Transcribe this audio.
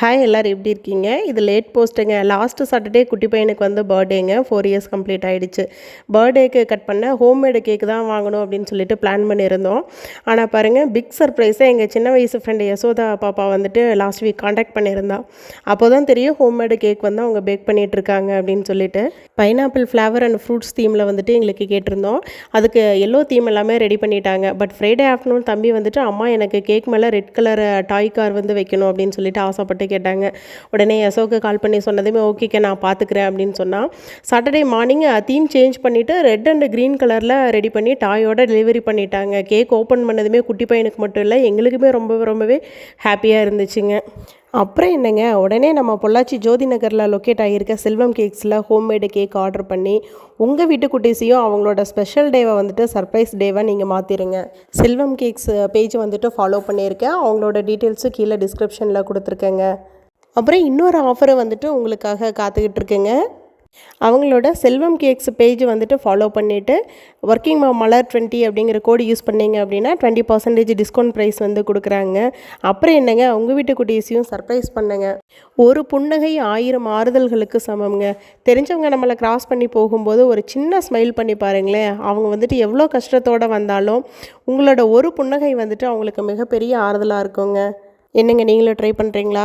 Hi எல்லோரும் எப்படி இருக்கீங்க? இது லேட் போஸ்ட்டுங்க. லாஸ்ட்டு சாட்டர்டே குட்டி பையனுக்கு வந்து பர்த்டேங்க. 4 இயர்ஸ் கம்ப்ளீட் ஆகிடுச்சு. பர்த்டேக்கு கட் பண்ண ஹோம்மேடு கேக் தான் வாங்கணும் அப்படின்னு சொல்லிட்டு பிளான் பண்ணியிருந்தோம். ஆனால் பாருங்கள், பிக் சர்ப்ரைஸாக எங்கள் சின்ன வயசு ஃப்ரெண்டு யசோதா பாப்பா வந்துட்டு லாஸ்ட் வீக் காண்டாக்ட் பண்ணியிருந்தா. அப்போ தான் தெரியும் ஹோம்மேடு கேக் வந்து அவங்க பேக் பண்ணிகிட்ருக்காங்க அப்படின்னு சொல்லிட்டு. பைனாப்பிள் ஃப்ளேவர் அண்ட் ஃப்ரூட்ஸ் தீமில் வந்துட்டு எங்களுக்கு கேட்டிருந்தோம். அதுக்கு எல்லோ தீம் எல்லாமே ரெடி பண்ணிட்டாங்க. பட் ஃப்ரைடே ஆஃப்டர்நூன் தம்பி வந்துட்டு அம்மா எனக்கு கேக் மேலே ரெட் கலர் டாய் கார் வந்து வைக்கணும் அப்படின்னு சொல்லிட்டு ஆசைப்பட்டு கேட்டாங்க. உடனே யசோக்கு கால் பண்ணி சொன்னதுமே ஓகேக்கே நான் பார்த்துக்கிறேன் அப்படின்னு சொன்னால், சாட்டர்டே மார்னிங் தீம் சேஞ்ச் பண்ணிவிட்டு ரெட் அண்ட் க்ரீன் கலரில் ரெடி பண்ணி டாயோட டெலிவரி பண்ணிட்டாங்க. கேக் ஓப்பன் பண்ணதுமே குட்டி பையனுக்கு மட்டும் இல்லை, எங்களுக்குமே ரொம்பவே ஹாப்பியாக இருந்துச்சுங்க. அப்புறம் என்னங்க, உடனே நம்ம பொள்ளாச்சி ஜோதி நகரில் லொக்கேட் ஆகியிருக்க செல்வம் கேக்ஸில் ஹோம்மேடு கேக் ஆர்டர் பண்ணி உங்கள் வீட்டு குட்டீஸையும் அவங்களோட ஸ்பெஷல் டேவை வந்துட்டு சர்ப்ரைஸ் டேவாக நீங்கள் மாற்றிடுங்க. செல்வம் கேக்ஸ் பேஜ் வந்துட்டு ஃபாலோ பண்ணியிருக்கேன். அவங்களோட டீட்டெயில்ஸும் கீழே டிஸ்கிரிப்ஷனில் கொடுத்துருக்கேங்க. அப்புறம் இன்னொரு ஆஃபரை வந்துட்டு உங்களுக்காக காத்துக்கிட்டு இருக்குங்க. அவங்களோட செல்வம் கேக்ஸ் பேஜ் வந்துட்டு ஃபாலோ பண்ணிவிட்டு ஒர்க்கிங் மாம் மலர் 20 அப்படிங்கிற கோடு யூஸ் பண்ணிங்க அப்படின்னா 20% டிஸ்கவுண்ட் ப்ரைஸ் வந்து கொடுக்குறாங்க. அப்புறம் என்னங்க, உங்கள் வீட்டு குட்டீஸையும் சர்ப்ரைஸ் பண்ணுங்க. ஒரு புன்னகை 1000 ஆறுதல்களுக்கு சமம்ங்க. தெரிஞ்சவங்க நம்மளை கிராஸ் பண்ணி போகும்போது ஒரு சின்ன ஸ்மைல் பண்ணி பாருங்களேன். அவங்க வந்துட்டு எவ்வளோ கஷ்டத்தோடு வந்தாலும் உங்களோட ஒரு புன்னகை வந்துட்டு அவங்களுக்கு மிகப்பெரிய ஆறுதலாக இருக்குங்க. என்னங்க, நீங்களும் ட்ரை பண்ணுறீங்களா?